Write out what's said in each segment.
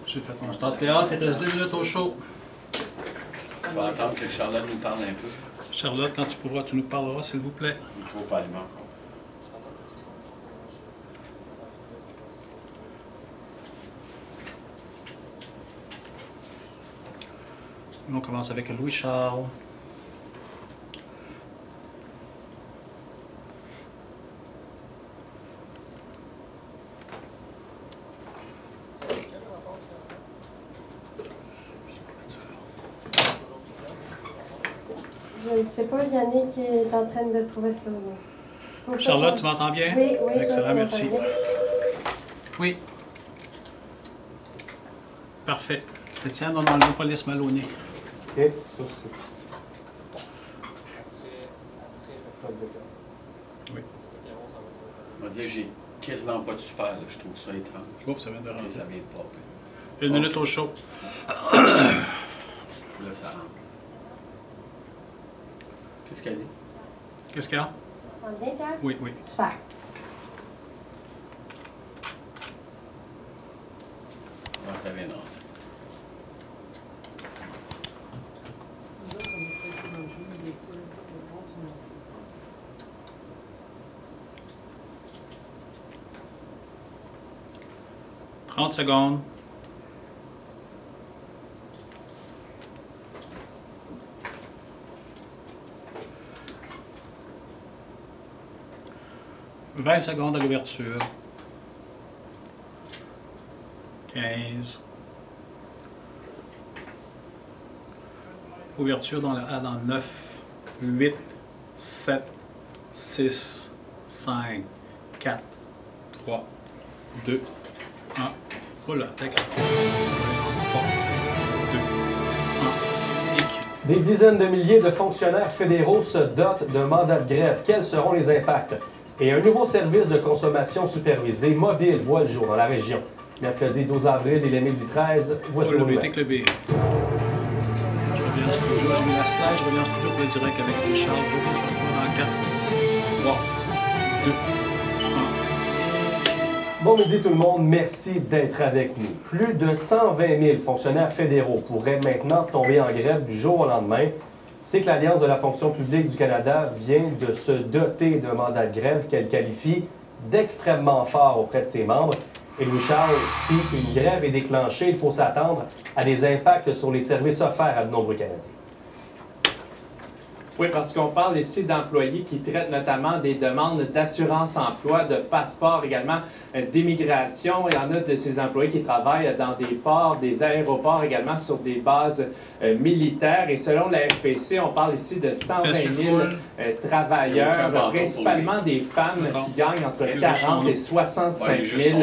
J'ai fait mon start théâtre, il reste 2 minutes au show. On va attendre que Charlotte nous parle un peu. Charlotte, quand tu pourras, tu nous parleras, s'il vous plaît. Il ne faut pas allumer encore. On commence avec Louis-Charles. Je ne sais pas, Yannick est en train de trouver ça. Charlotte, tu m'entends bien? Oui, oui. Excellent, merci. Oui. Parfait. Étienne, on n'enlève pas les Maloney. OK, ça c'est. Oui. On va dire j'ai quasiment pas de super, là. Je trouve ça étrange. Oups, ça vient de Et rentrer. ça vient de popper. 1 minute au show. Là, ça rentre. Qu'est-ce qu'elle dit? Qu'est-ce qu'il y a? On est bien, Kat? Oui, oui. Super. Ah, ça vient de rentrer. « 30 secondes. « 20 secondes à l'ouverture. 15. Ouverture dans 9, 8, 7, 6, 5, 4, 3, 2, 1. Oh là, tac. 3, 2, 1. Des dizaines de milliers de fonctionnaires fédéraux se dotent d'un mandat de grève. Quels seront les impacts? Et un nouveau service de consommation supervisée mobile voit le jour dans la région. Mercredi 12 avril et le midi 13, voici le BT Club B. Je reviens en studio, j'ai mis la slide, je reviens en studio pour le direct avec Richard. Retour sur le point dans 4, 3, 2, 1. Bon midi tout le monde, merci d'être avec nous. Plus de 120 000 fonctionnaires fédéraux pourraient maintenant tomber en grève du jour au lendemain. C'est que l'Alliance de la fonction publique du Canada vient de se doter d'un mandat de grève qu'elle qualifie d'extrêmement fort auprès de ses membres. Et Louis-Charles, si une grève est déclenchée, il faut s'attendre à des impacts sur les services offerts à de nombreux Canadiens. Oui, parce qu'on parle ici d'employés qui traitent notamment des demandes d'assurance-emploi, de passeport, également d'immigration. Il y en a de ces employés qui travaillent dans des ports, des aéroports, également sur des bases militaires. Et selon la FPC, on parle ici de 120 000 travailleurs, principalement des femmes qui gagnent entre 40 et 65 000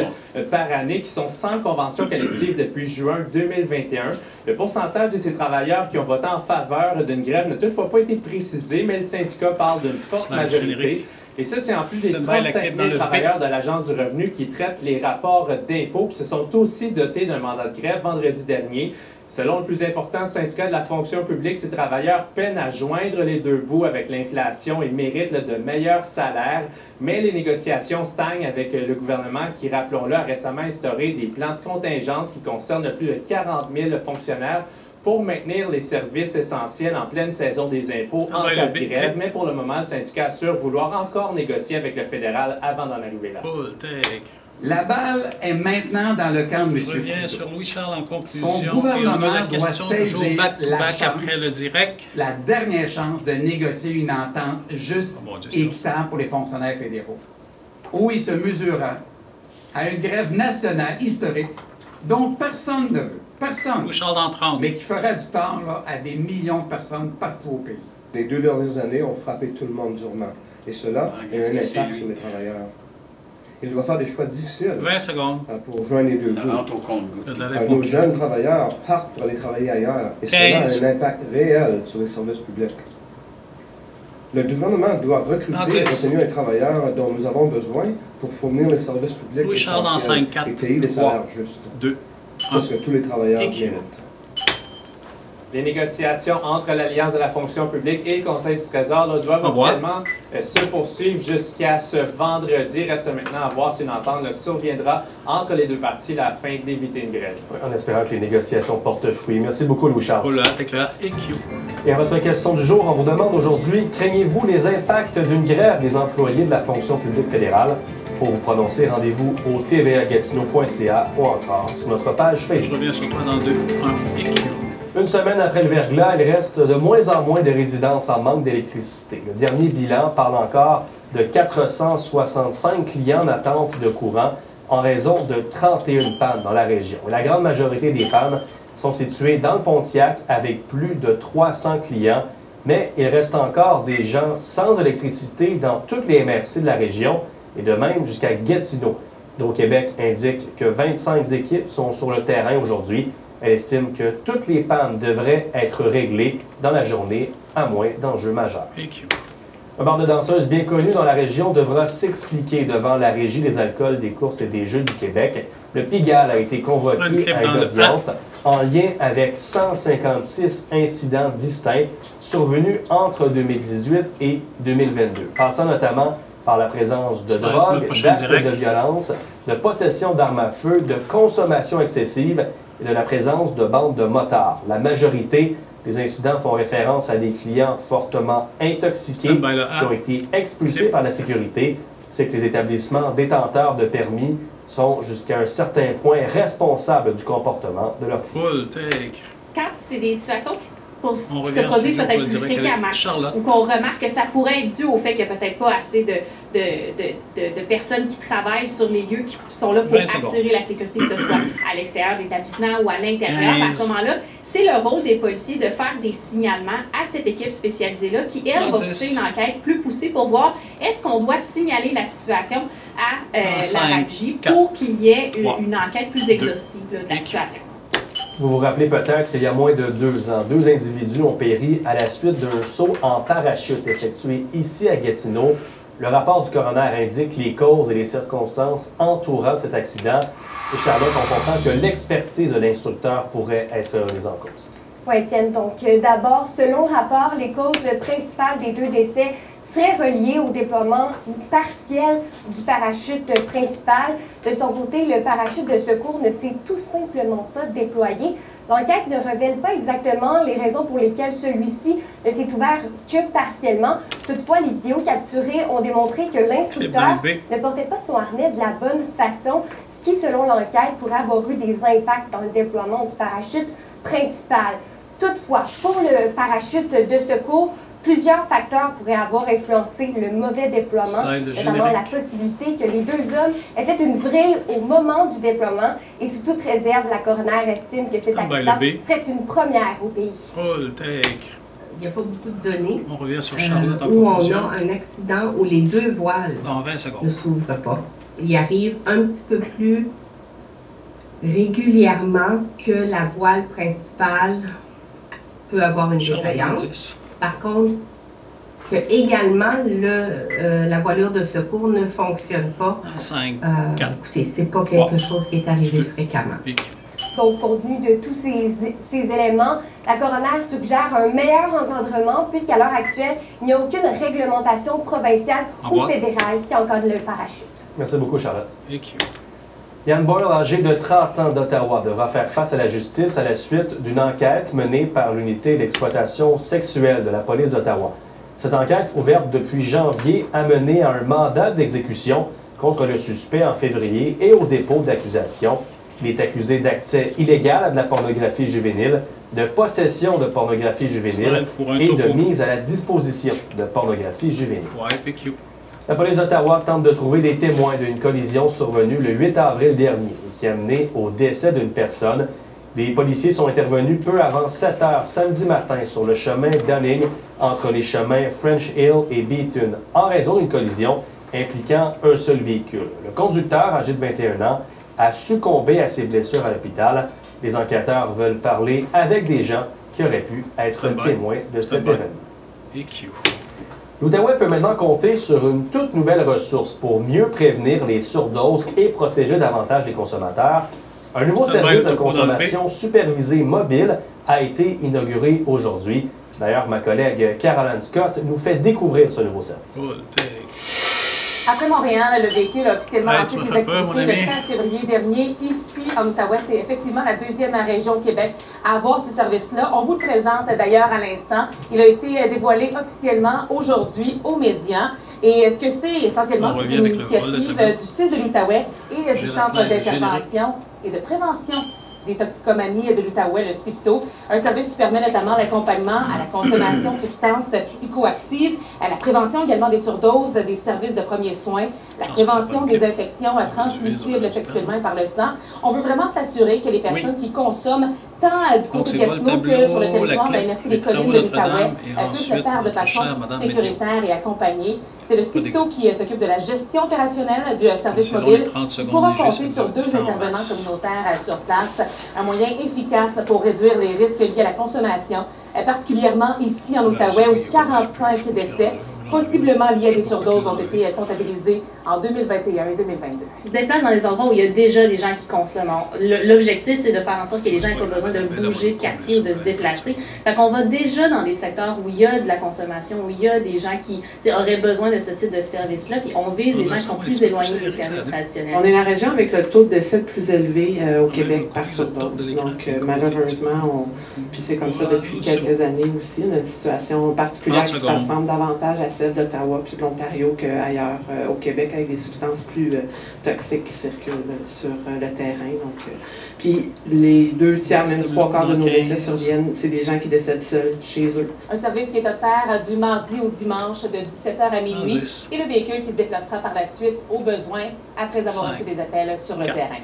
par année, qui sont sans convention collective depuis juin 2021. Le pourcentage de ces travailleurs qui ont voté en faveur d'une grève n'a toutefois pas été précisé, mais le syndicat parle d'une forte majorité. Et ça, c'est en plus des 35 000 travailleurs de l'Agence du revenu qui traitent les rapports d'impôts, qui se sont aussi dotés d'un mandat de grève vendredi dernier. Selon le plus important syndicat de la fonction publique, ces travailleurs peinent à joindre les deux bouts avec l'inflation et méritent de meilleurs salaires. Mais les négociations stagnent avec le gouvernement qui, rappelons-le, a récemment instauré des plans de contingence qui concernent plus de 40 000 fonctionnaires pour maintenir les services essentiels en pleine saison des impôts en cas de grève. Mais pour le moment, le syndicat assure vouloir encore négocier avec le fédéral avant d'en arriver là. La balle est maintenant dans le camp de M. Je reviens sur Louis-Charles en conclusion. Son gouvernement doit saisir la chance, après le direct. la dernière chance de négocier une entente juste et équitable pour les fonctionnaires fédéraux. Où il se mesurera à une grève nationale historique dont personne ne veut. Personne. Louis-Charles dans 30. Mais qui fera du tort là, à des millions de personnes partout au pays. Les 2 dernières années ont frappé tout le monde durement. Et cela a un impact sur les travailleurs. Il doit faire des choix difficiles 20 secondes. Pour joindre les deux bouts. Nos jeunes travailleurs partent pour aller travailler ailleurs. Et cela a un impact réel sur les services publics. Le gouvernement doit recruter et retenir les travailleurs dont nous avons besoin pour fournir les services publics essentiels et payer des salaires justes. C'est ce que tous les travailleurs méritent. Les négociations entre l'Alliance de la fonction publique et le Conseil du Trésor là, doivent officiellement se poursuivre jusqu'à ce vendredi. Reste maintenant à voir si une entente là, surviendra entre les deux parties afin d'éviter une grève. Oui, en espérant que les négociations portent fruit. Merci beaucoup, Louis-Charles. Voilà, c'est clair. Et à votre question du jour, on vous demande aujourd'hui, craignez-vous les impacts d'une grève des employés de la fonction publique fédérale? Pour vous prononcer, rendez-vous au tvagatineau.ca ou encore sur notre page Facebook. Je reviens sur toi dans 2, 1, EQ. Une semaine après le verglas, il reste de moins en moins de résidences en manque d'électricité. Le dernier bilan parle encore de 465 clients en attente de courant en raison de 31 pannes dans la région. Et la grande majorité des pannes sont situées dans le Pontiac avec plus de 300 clients, mais il reste encore des gens sans électricité dans toutes les MRC de la région et de même jusqu'à Gatineau. Hydro-Québec indique que 25 équipes sont sur le terrain aujourd'hui. Elle estime que toutes les pannes devraient être réglées dans la journée, à moins d'enjeux majeurs. Un bar de danseuses bien connu dans la région devra s'expliquer devant la Régie des alcools, des courses et des jeux du Québec. Le Pigalle a été convoqué à une audience en lien avec 156 incidents distincts survenus entre 2018 et 2022, passant notamment par la présence de drogue, d'actes de violence, de possession d'armes à feu, de consommation excessive et de la présence de bandes de motards. La majorité des incidents font référence à des clients fortement intoxiqués qui ont été expulsés par la sécurité. C'est que les établissements détenteurs de permis sont jusqu'à un certain point responsables du comportement de leurs clients. Quand c'est des situations qui se produisent peut-être plus fréquemment ou qu'on remarque que ça pourrait être dû au fait qu'il n'y a peut-être pas assez de personnes qui travaillent sur les lieux qui sont là pour assurer la sécurité, que ce soit à l'extérieur de l'établissement ou à l'intérieur. À ce moment-là, c'est le rôle des policiers de faire des signalements à cette équipe spécialisée-là qui, elle, va pousser une enquête plus poussée pour voir est-ce qu'on doit signaler la situation à la RACJ pour qu'il y ait une enquête plus exhaustive là, de la situation. Vous vous rappelez peut-être qu'il y a moins de 2 ans, 2 individus ont péri à la suite d'un saut en parachute effectué ici à Gatineau. Le rapport du coroner indique les causes et les circonstances entourant cet accident. Et Charlotte, on comprend que l'expertise de l'instructeur pourrait être remise en cause. Oui, Étienne. Donc, d'abord, selon le rapport, les causes principales des 2 décès seraient reliées au déploiement partiel du parachute principal. De son côté, le parachute de secours ne s'est tout simplement pas déployé. L'enquête ne révèle pas exactement les raisons pour lesquelles celui-ci ne s'est ouvert que partiellement. Toutefois, les vidéos capturées ont démontré que l'instructeur ne portait pas son harnais de la bonne façon, ce qui, selon l'enquête, pourrait avoir eu des impacts dans le déploiement du parachute principal. Toutefois, pour le parachute de secours, plusieurs facteurs pourraient avoir influencé le mauvais déploiement, notamment la possibilité que les 2 hommes aient fait une vrille au moment du déploiement. Et sous toute réserve, la coroner estime que cet accident serait une première au pays. Il n'y a pas beaucoup de données on revient sur Charlotte où on a un accident où les 2 voiles ne s'ouvrent pas. Il arrive un petit peu plus régulièrement que la voile principale peut avoir une défaillance. Par contre, que également la voilure de secours ne fonctionne pas. 5, 4. Écoutez, c'est pas quelque chose qui est arrivé fréquemment. Donc, compte tenu de tous ces éléments, la coroner suggère un meilleur encadrement puisqu'à l'heure actuelle, il n'y a aucune réglementation provinciale ou fédérale qui encadre le parachute. Merci beaucoup, Charlotte. Ian Boyle, âgé de 30 ans d'Ottawa, devra faire face à la justice à la suite d'une enquête menée par l'unité d'exploitation sexuelle de la police d'Ottawa. Cette enquête, ouverte depuis janvier, a mené à un mandat d'exécution contre le suspect en février et au dépôt d'accusation. Il est accusé d'accès illégal à de la pornographie juvénile, de possession de pornographie juvénile et de mise à la disposition de pornographie juvénile. La police d'Ottawa tente de trouver des témoins d'une collision survenue le 8 avril dernier et qui a mené au décès d'une personne. Les policiers sont intervenus peu avant 7 heures samedi matin sur le chemin Dunning entre les chemins French Hill et Beaton en raison d'une collision impliquant un seul véhicule. Le conducteur, âgé de 21 ans, a succombé à ses blessures à l'hôpital. Les enquêteurs veulent parler avec des gens qui auraient pu être témoins de cet événement. L'Outaouais peut maintenant compter sur une toute nouvelle ressource pour mieux prévenir les surdoses et protéger davantage les consommateurs. Un nouveau service de consommation supervisée mobile a été inauguré aujourd'hui. D'ailleurs, ma collègue Caroline Scott nous fait découvrir ce nouveau service. Après Montréal, le véhicule a officiellement lancé ses activités le 16 février dernier. Ici, en Outaouais, c'est effectivement la deuxième région au Québec à avoir ce service-là. On vous le présente d'ailleurs à l'instant. Il a été dévoilé officiellement aujourd'hui aux médias. Et ce que c'est essentiellement, c'est une initiative du CIS de l'Outaouais et du Centre d'intervention et de prévention des toxicomanies de l'Outaouais, le CIPTO, un service qui permet notamment l'accompagnement à la consommation de substances psychoactives, à la prévention également des surdoses, des services de premiers soins, la prévention des infections transmissibles sexuellement par le sang. On veut vraiment s'assurer que les personnes qui consomment tant du côté de Gatineau que sur le territoire, merci des collines de l'Outaouais, puissent le faire de façon sécuritaire et accompagnée. C'est le CIPTO qui s'occupe de la gestion opérationnelle du service mobile, qui pourra compter sur 2 intervenants communautaires sur place, un moyen efficace pour réduire les risques liés à la consommation, particulièrement ici en Outaouais où 45 décès possiblement liés à des surdoses ont été comptabilisés en 2021 et 2022. Ils se déplacent dans des endroits où il y a déjà des gens qui consomment. L'objectif, c'est de faire en sorte que les gens n'aient pas besoin de bouger de quartier ou de se déplacer. Fait qu'on va déjà dans des secteurs où il y a de la consommation, où il y a des gens qui auraient besoin de ce type de service-là, puis on vise des gens qui sont plus éloignés des services traditionnels. On est la région avec le taux de décès le plus élevé au Québec par surdose. Donc, malheureusement, puis c'est comme ça depuis quelques années aussi. On a une situation particulière qui se ressemble davantage à celle d'Ottawa puis de l'Ontario qu'ailleurs au Québec, avec des substances plus toxiques qui circulent sur le terrain. Donc, puis les 2 tiers, même 3/4 de nos décès surviennent, c'est des gens qui décèdent seuls chez eux. Un service qui est offert du mardi au dimanche de 17h à minuit et le véhicule qui se déplacera par la suite au besoin après avoir reçu des appels sur le terrain.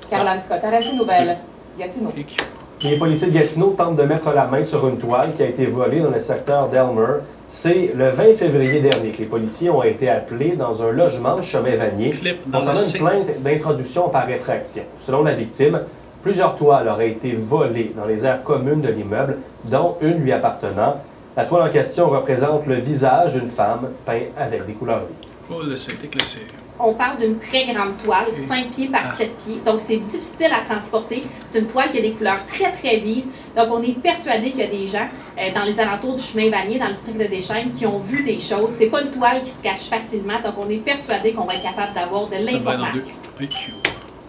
Caroline Scott, RDI Nouvelles, Gatineau. Les policiers de Gatineau tentent de mettre la main sur une toile qui a été volée dans le secteur d'Elmer. C'est le 20 février dernier que les policiers ont été appelés dans un logement de Chemin-Vanier concernant une plainte d'introduction par effraction. Selon la victime, plusieurs toiles auraient été volées dans les aires communes de l'immeuble, dont une lui appartenant. La toile en question représente le visage d'une femme peint avec des couleurs vives. On parle d'une très grande toile, 5 pieds par 7 pieds. Donc, c'est difficile à transporter. C'est une toile qui a des couleurs très, très vives. Donc, on est persuadé qu'il y a des gens dans les alentours du Chemin-Vanier, dans le district de Deschênes, qui ont vu des choses. C'est pas une toile qui se cache facilement. Donc, on est persuadé qu'on va être capable d'avoir de l'information.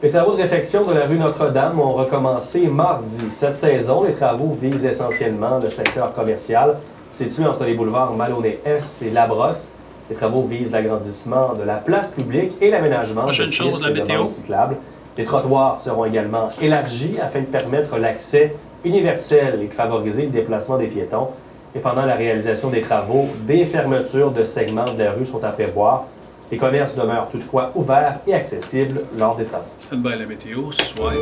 Les travaux de réfection de la rue Notre-Dame ont recommencé mardi. Cette saison, les travaux visent essentiellement le secteur commercial, situé entre les boulevards Maloney-Est et Labrosse. Les travaux visent l'agrandissement de la place publique et l'aménagement de pistes de bande cyclable. Les trottoirs seront également élargis afin de permettre l'accès universel et de favoriser le déplacement des piétons. Et pendant la réalisation des travaux, des fermetures de segments de la rue sont à prévoir. Les commerces demeurent toutefois ouverts et accessibles lors des travaux. C'est la météo, soit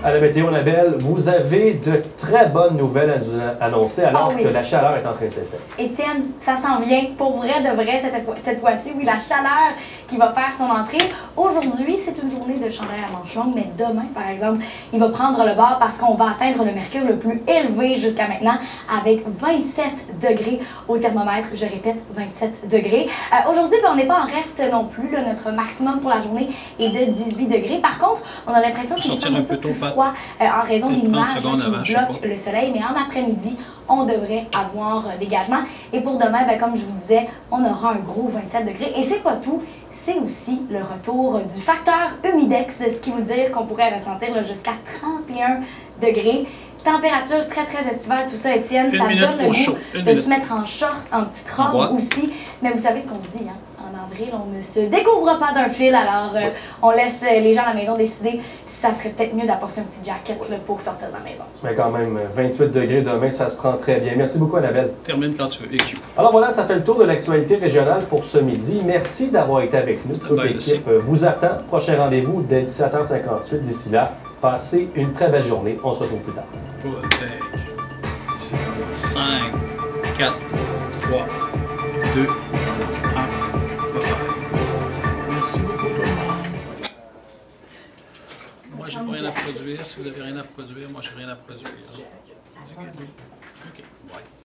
à la météo, Annabelle, vous avez de très bonnes nouvelles à nous annoncer alors que la chaleur est en train de s'installer. Étienne, ça s'en vient. Pour vrai, de vrai, cette fois-ci, oui, la chaleur qui va faire son entrée. Aujourd'hui, c'est une journée de chaleur à manche longue, mais demain, par exemple, il va prendre le bord parce qu'on va atteindre le mercure le plus élevé jusqu'à maintenant avec 27 degrés au thermomètre. Je répète, 27 degrés. Aujourd'hui, on n'est pas en reste non plus. Là, notre maximum pour la journée est de 18 degrés. Par contre, on a l'impression qu'il est un peu plus froid en raison des nuages qui bloquent le soleil. Mais en après-midi, on devrait avoir dégagement. Et pour demain, comme je vous disais, on aura un gros 27 degrés. Et c'est pas tout. C'est aussi le retour du facteur humidex, ce qui veut dire qu'on pourrait ressentir jusqu'à 31 degrés. Température très, très estivale, tout ça, Étienne, ça donne le goût de se mettre en short, en petite robe aussi. Mais vous savez ce qu'on dit, hein? En avril, on ne se découvre pas d'un fil, alors on laisse les gens à la maison décider si ça ferait peut-être mieux d'apporter un petit jacket là, pour sortir de la maison. Mais quand même, 28 degrés demain, ça se prend très bien. Merci beaucoup, Annabelle. Termine quand tu veux. EQ. Alors voilà, ça fait le tour de l'actualité régionale pour ce midi. Merci d'avoir été avec nous. Toute l'équipe vous attend. Prochain rendez-vous dès 17h58. D'ici là, passez une très belle journée. On se retrouve plus tard. 5, 4, 3, 2, 1. Merci beaucoup tout le monde. Moi, j'ai pas rien à produire. Si vous n'avez rien à produire, moi, j'ai rien à produire. OK, bye.